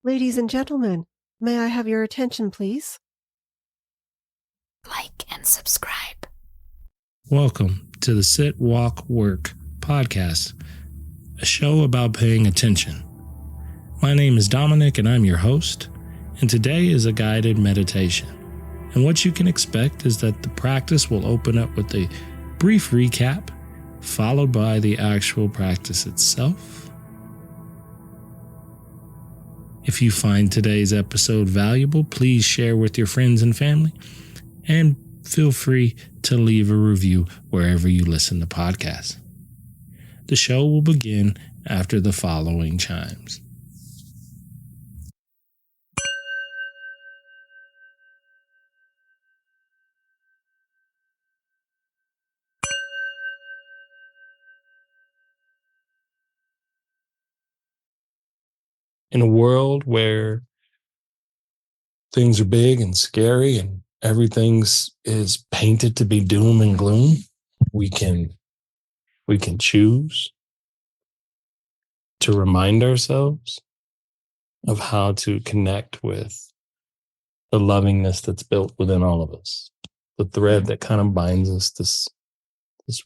Ladies and gentlemen, may I have your attention, please? Like and subscribe. Welcome to the Sit, Walk, Work podcast, a show about paying attention. My name is Dominic and I'm your host, and today is a guided meditation. And what you can expect is that the practice will open up with a brief recap, followed by the actual practice itself. If you find today's episode valuable, please share with your friends and family, and feel free to leave a review wherever you listen to podcasts. The show will begin after the following chimes. In a world where things are big and scary and everything's is painted to be doom and gloom, we can choose to remind ourselves of how to connect with the lovingness that's built within all of us. The thread that kind of binds us, this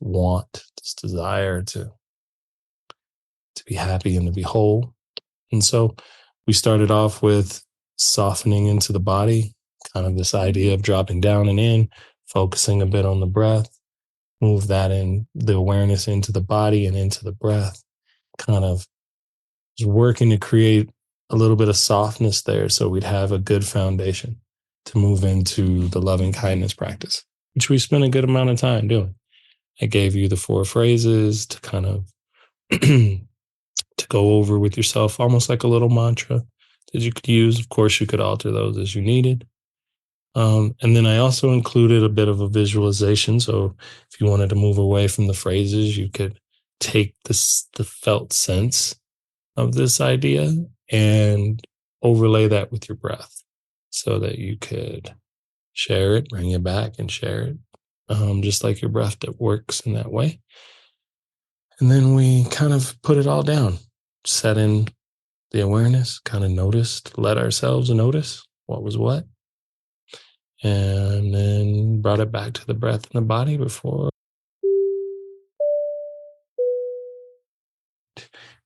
want, this desire to be happy and to be whole. And so we started off with softening into the body, kind of this idea of dropping down and in, focusing a bit on the breath, move that in, the awareness into the body and into the breath, kind of working to create a little bit of softness there so we'd have a good foundation to move into the loving kindness practice, which we spent a good amount of time doing. I gave you the 4 phrases to kind of to go over with yourself, almost like a little mantra that you could use. Of course, you could alter those as you needed. And then I also included a bit of a visualization. So if you wanted to move away from the phrases, you could take the felt sense of this idea and overlay that with your breath so that you could share it, bring it back and share it, just like your breath that works in that way. And then we kind of put it all down, set in the awareness, kind of noticed, let ourselves notice what was what, and then brought it back to the breath in the body before.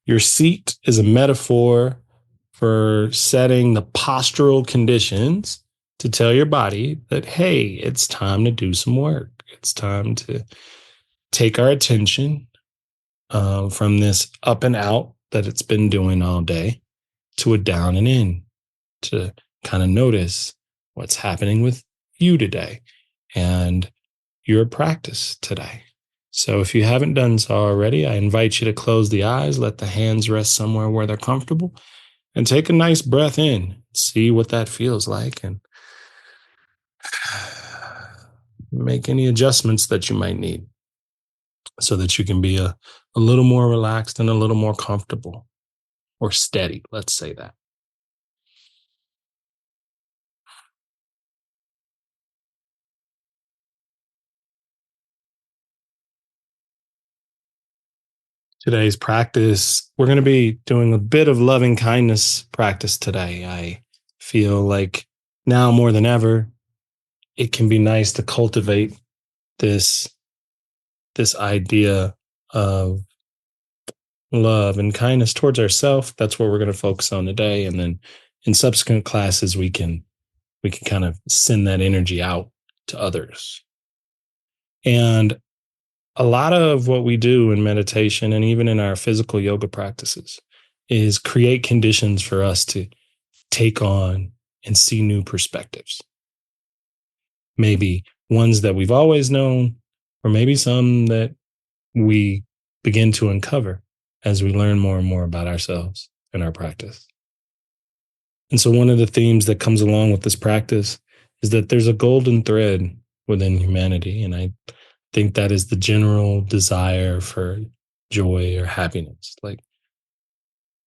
Your seat is a metaphor for setting the postural conditions to tell your body that, hey, it's time to do some work. It's time to take our attention from this up and out that it's been doing all day to a down and in, to kind of notice what's happening with you today and your practice today. So if you haven't done so already, I invite you to close the eyes, let the hands rest somewhere where they're comfortable, and take a nice breath in. See what that feels like and make any adjustments that you might need so that you can be a little more relaxed and a little more comfortable or steady. Let's say that. Today's practice, we're going to be doing a bit of loving kindness practice today. I feel like now more than ever, it can be nice to cultivate this idea of love and kindness towards ourselves. That's what we're going to focus on today. And then in subsequent classes, we can kind of send that energy out to others. And a lot of what we do in meditation and even in our physical yoga practices is create conditions for us to take on and see new perspectives. Maybe ones that we've always known, or maybe some that we begin to uncover as we learn more and more about ourselves and our practice. And so one of the themes that comes along with this practice is that there's a golden thread within humanity. And I think that is the general desire for joy or happiness. Like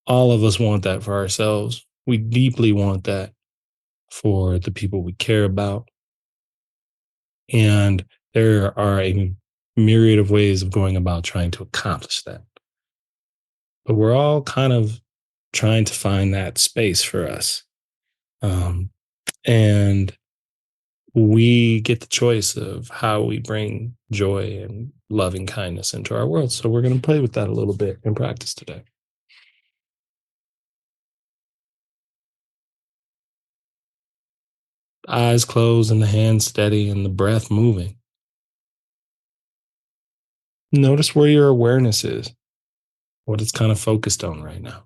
all of us want that for ourselves. We deeply want that for the people we care about. And there are a myriad of ways of going about trying to accomplish that. But we're all kind of trying to find that space for us. Um, and we get the choice of how we bring joy and loving kindness into our world. So we're going to play with that a little bit in practice today. Eyes closed and the hands steady and the breath moving. Notice where your awareness is, what it's kind of focused on right now.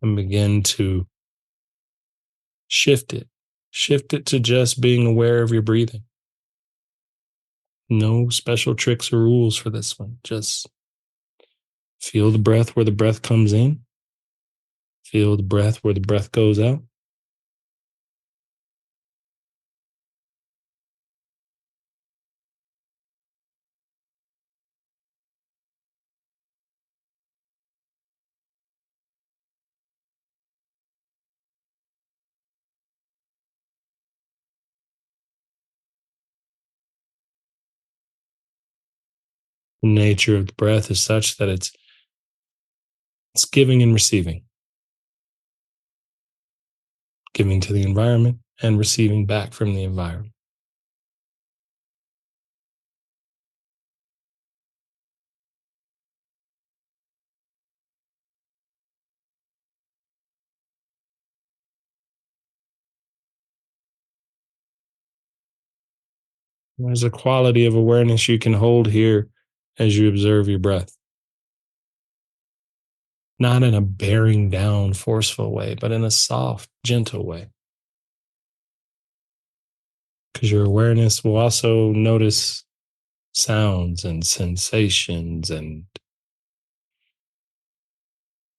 And begin to shift it. Shift it to just being aware of your breathing. No special tricks or rules for this one. Just feel the breath where the breath comes in. Feel the breath where the breath goes out. The nature of the breath is such that it's giving and receiving. Giving to the environment and receiving back from the environment. There's a quality of awareness you can hold here as you observe your breath. Not in a bearing down, forceful way, but in a soft, gentle way. Because your awareness will also notice sounds and sensations and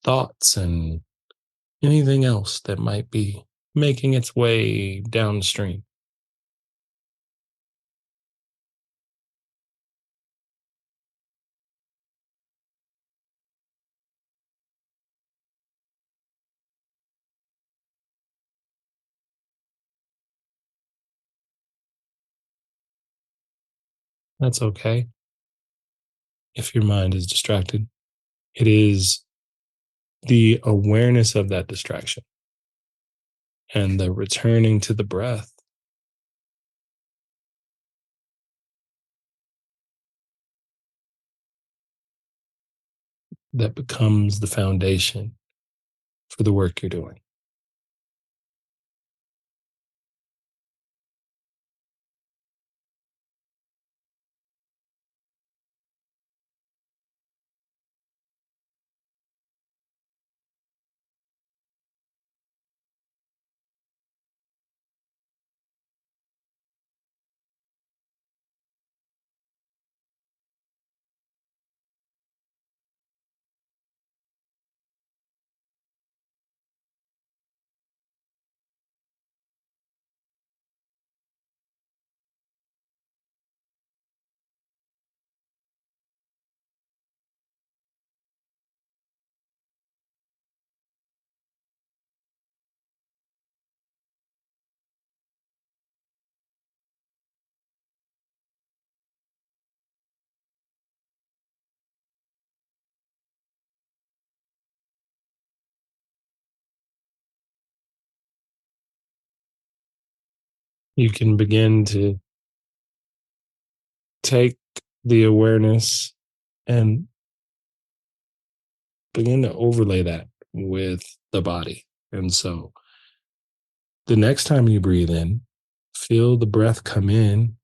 thoughts and anything else that might be making its way downstream. That's okay if your mind is distracted. It is the awareness of that distraction and the returning to the breath that becomes the foundation for the work you're doing. You can begin to take the awareness and begin to overlay that with the body. And so the next time you breathe in, feel the breath come in,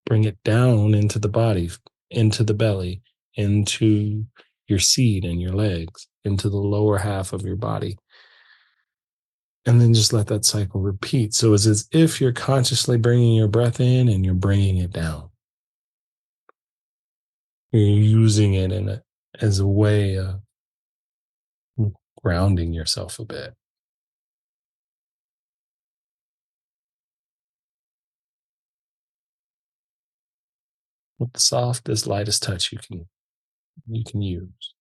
bring it down into the body, into the belly, into your seat and your legs, into the lower half of your body. And then just let that cycle repeat. So it's as if you're consciously bringing your breath in and you're bringing it down. You're using it as a way of grounding yourself a bit with the softest, lightest touch you can use.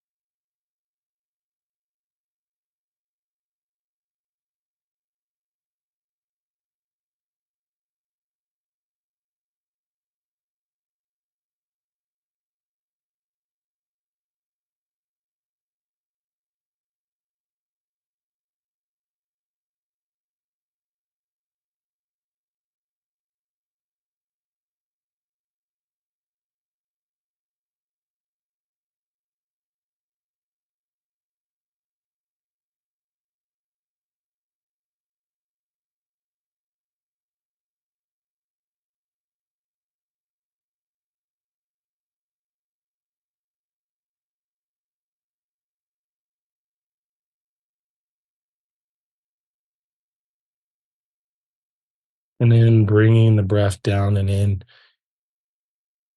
And then bringing the breath down and in,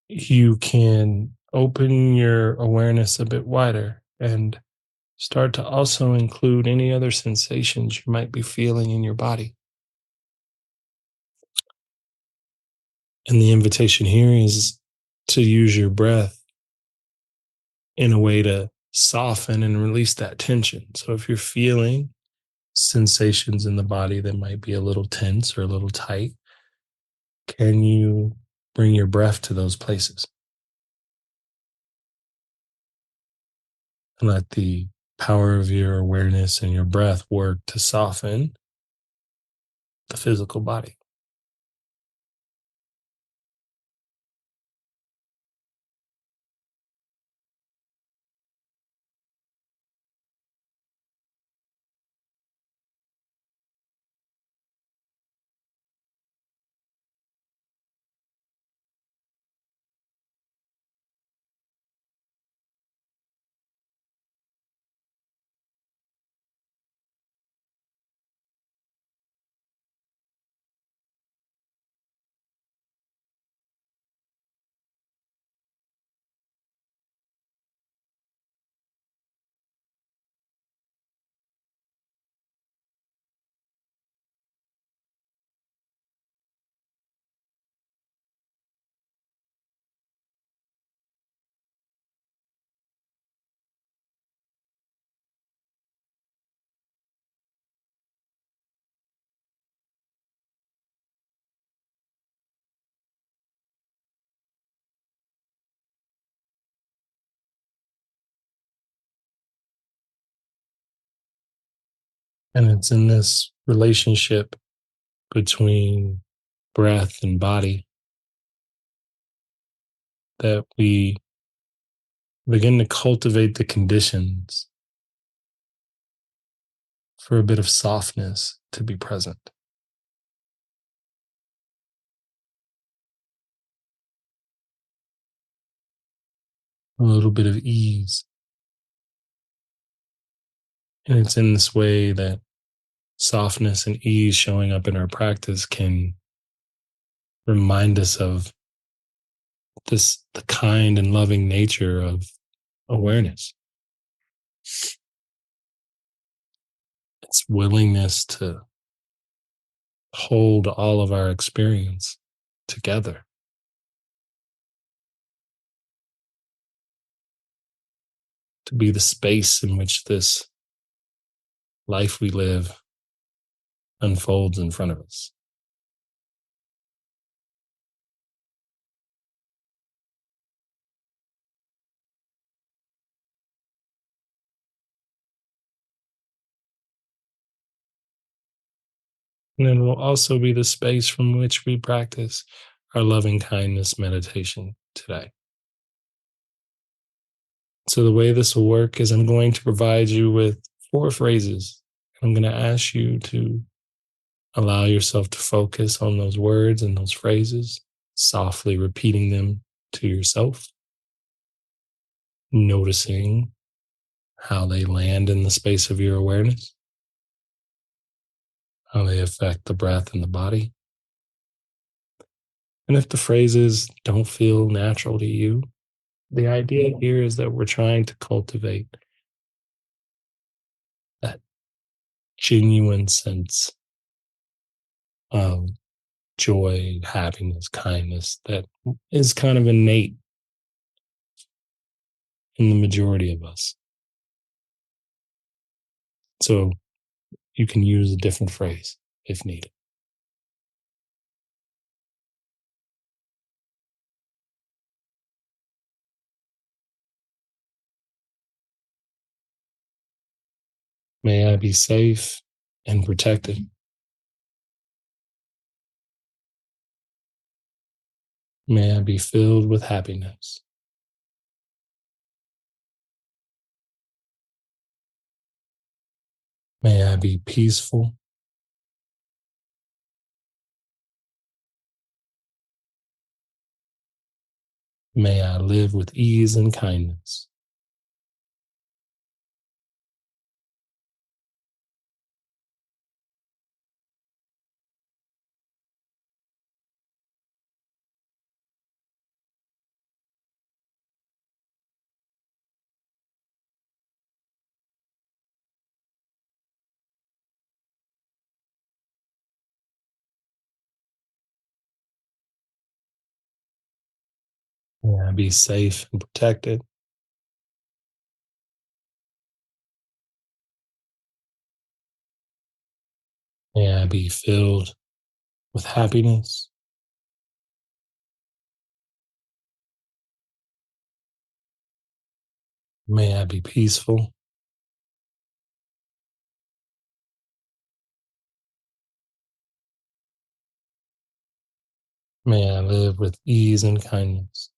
you can open your awareness a bit wider and start to also include any other sensations you might be feeling in your body. And the invitation here is to use your breath in a way to soften and release that tension. So if you're feeling sensations in the body that might be a little tense or a little tight, can you bring your breath to those places and let the power of your awareness and your breath work to soften the physical body? And it's in this relationship between breath and body that we begin to cultivate the conditions for a bit of softness to be present, a little bit of ease. And it's in this way that softness and ease showing up in our practice can remind us of the kind and loving nature of awareness. Its willingness to hold all of our experience together, to be the space in which this life we live unfolds in front of us. And then will also be the space from which we practice our loving kindness meditation today. So, the way this will work is I'm going to provide you with 4 phrases. I'm going to ask you to allow yourself to focus on those words and those phrases, softly repeating them to yourself, noticing how they land in the space of your awareness, how they affect the breath and the body. And if the phrases don't feel natural to you, the idea here is that we're trying to cultivate that genuine sense of joy, happiness, kindness that is kind of innate in the majority of us. So you can use a different phrase if needed. May I be safe and protected. May I be filled with happiness. May I be peaceful. May I live with ease and kindness. May I be safe and protected. May I be filled with happiness. May I be peaceful. May I live with ease and kindness.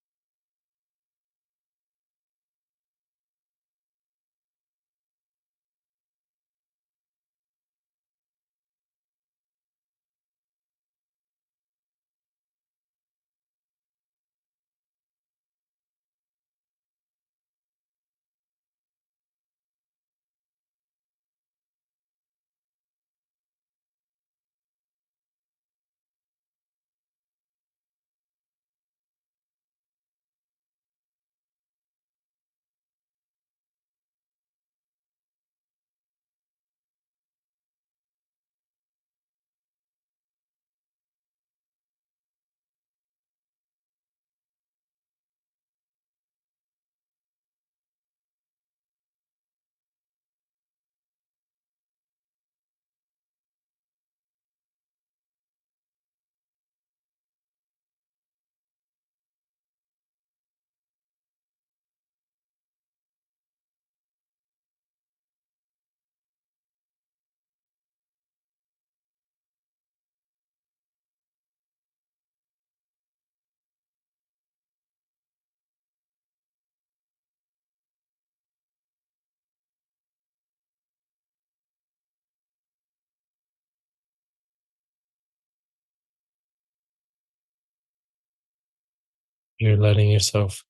You're letting yourself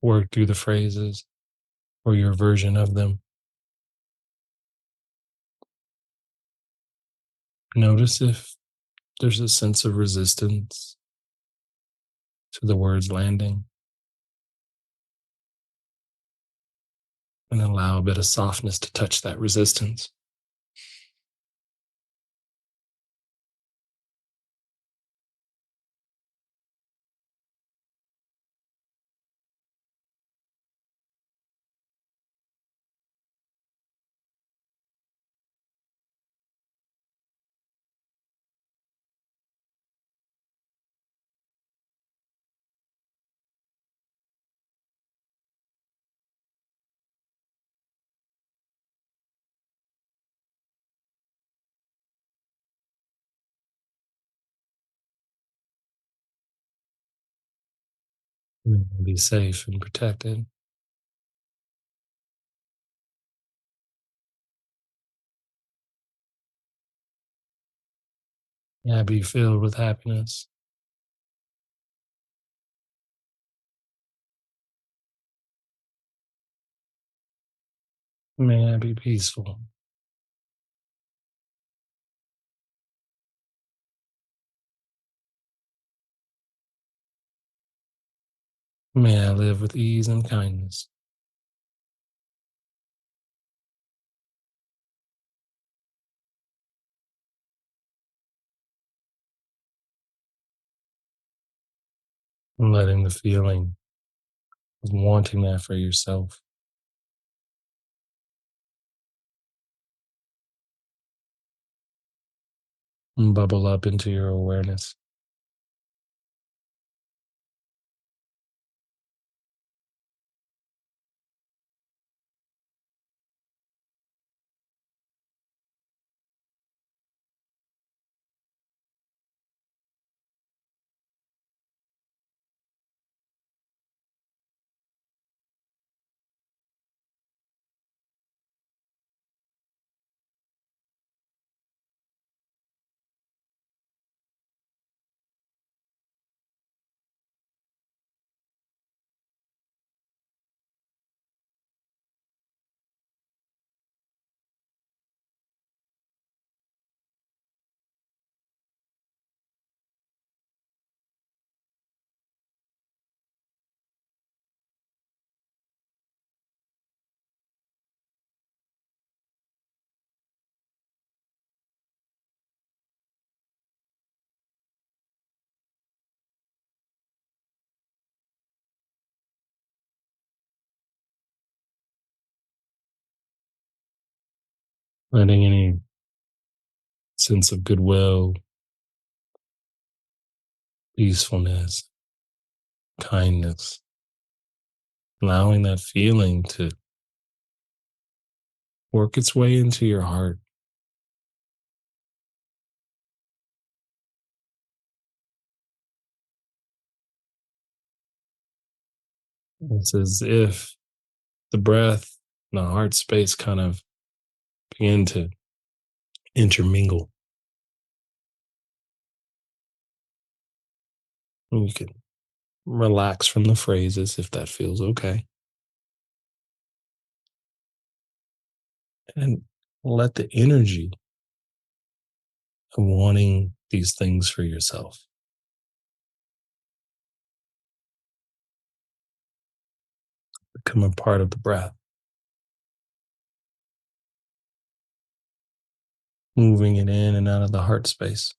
work through the phrases or your version of them. Notice if there's a sense of resistance to the words landing, and allow a bit of softness to touch that resistance. And be safe and protected. Yeah, be filled with happiness. May I be peaceful. May I live with ease and kindness. And letting the feeling of wanting that for yourself bubble up into your awareness. letting any sense of goodwill, peacefulness, kindness, allowing that feeling to work its way into your heart. It's as if the breath and the heart space kind of begin to intermingle. And you can relax from the phrases if that feels okay. And let the energy of wanting these things for yourself become a part of the breath, moving it in and out of the heart space.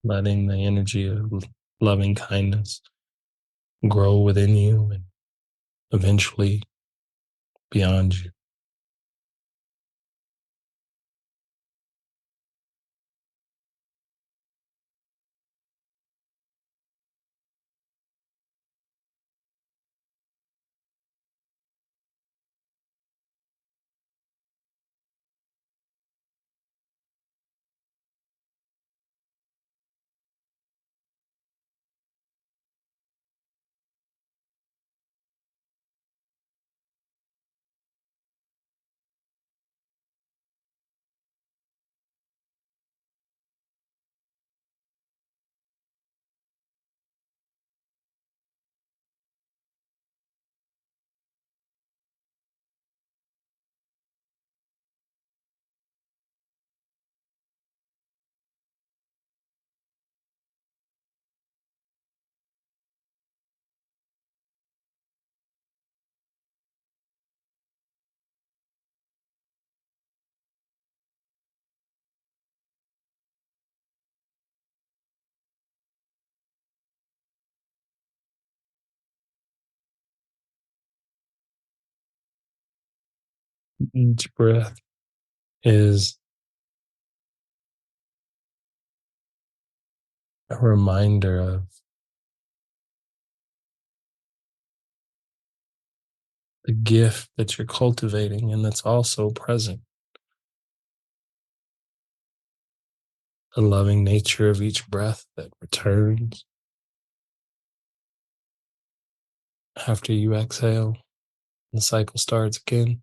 Letting the energy of loving kindness grow within you and eventually beyond you. Each breath is a reminder of the gift that you're cultivating and that's also present. The loving nature of each breath that returns after you exhale. The cycle starts again.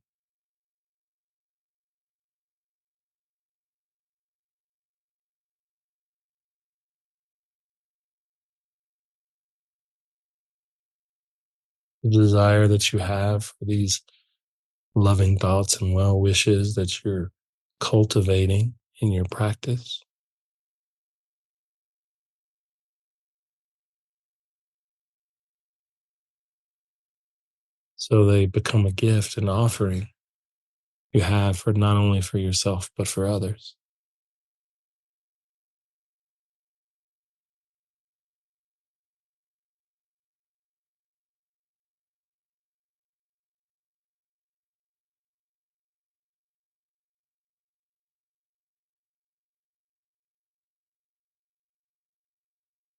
The desire that you have for these loving thoughts and well wishes that you're cultivating in your practice. So they become a gift and offering you have for not only for yourself, but for others.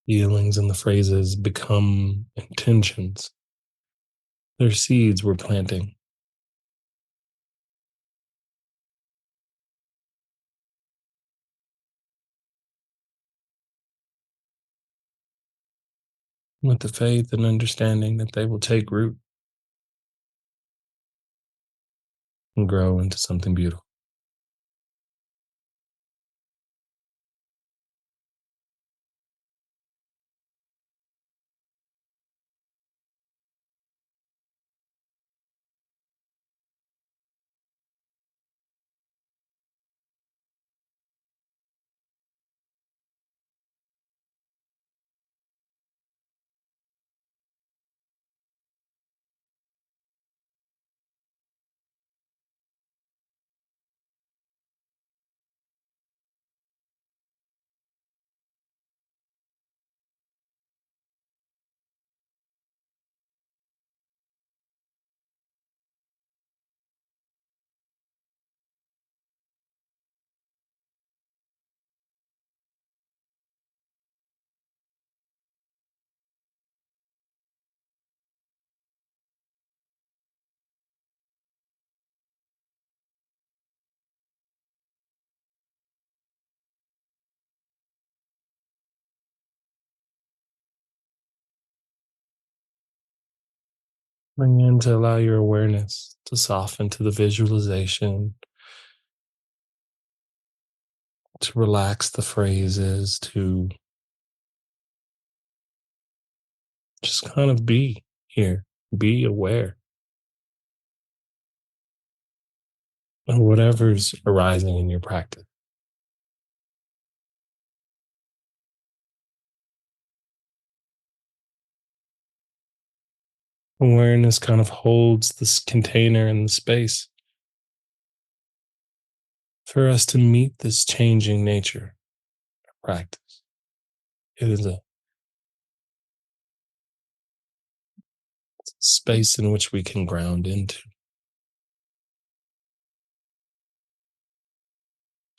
Feelings and the phrases become intentions. They're seeds we're planting with the faith and understanding that they will take root and grow into something beautiful. Begin to allow your awareness to soften to the visualization, to relax the phrases, to just kind of be here, be aware of whatever's arising in your practice. Awareness kind of holds this container in the space for us to meet this changing nature of practice. It is a space in which we can ground into.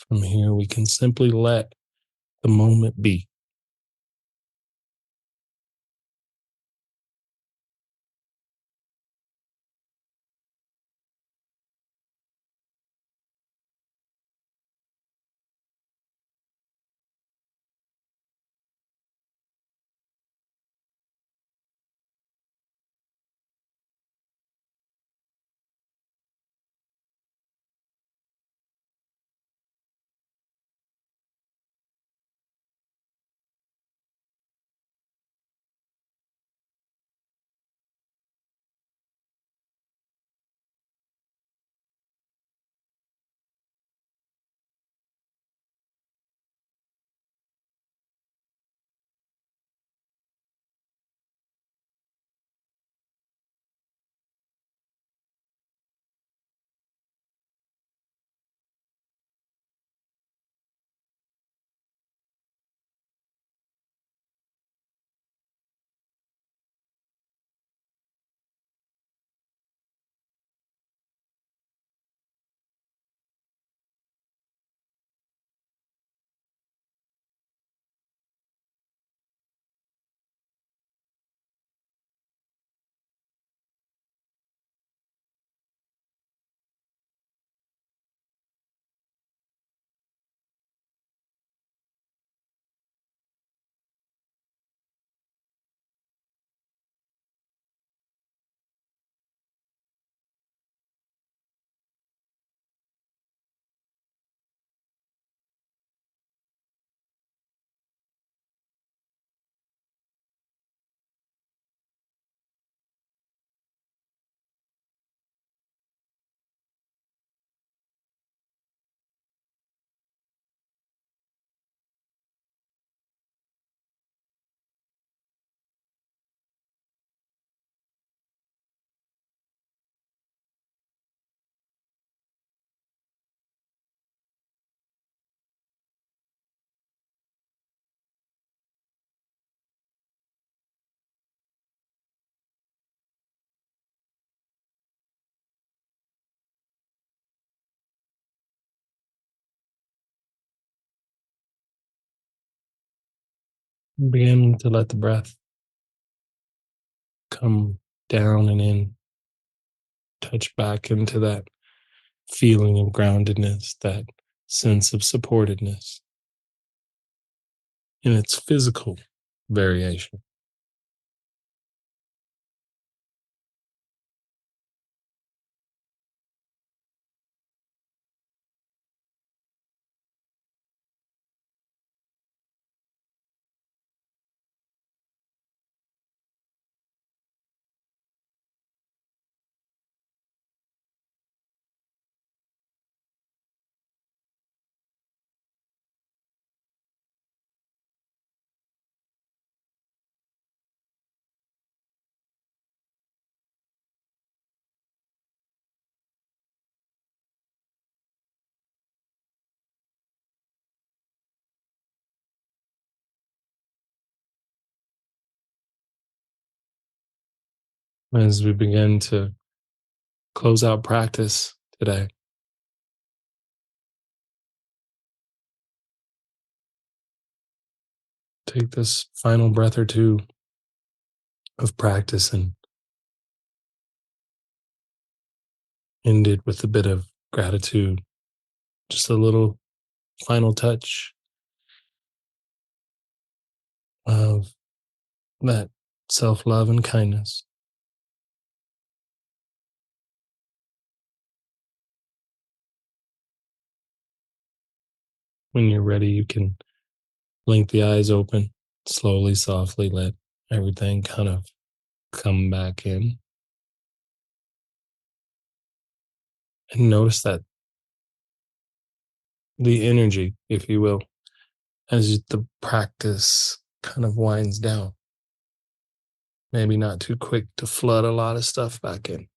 From here, we can simply let the moment be. Begin to let the breath come down and in, touch back into that feeling of groundedness, that sense of supportedness in its physical variation. As we begin to close out practice today, take this final breath or two of practice and end it with a bit of gratitude, just a little final touch of that self love and kindness. When you're ready, you can blink the eyes open, slowly, softly let everything kind of come back in. And notice that the energy, if you will, as the practice kind of winds down. Maybe not too quick to flood a lot of stuff back in.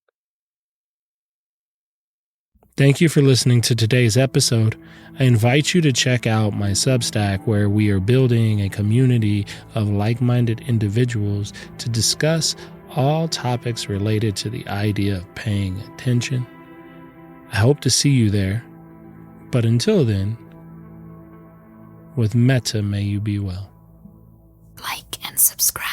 Thank you for listening to today's episode. I invite you to check out my Substack, where we are building a community of like-minded individuals to discuss all topics related to the idea of paying attention. I hope to see you there. But until then, with metta, may you be well. Like and subscribe.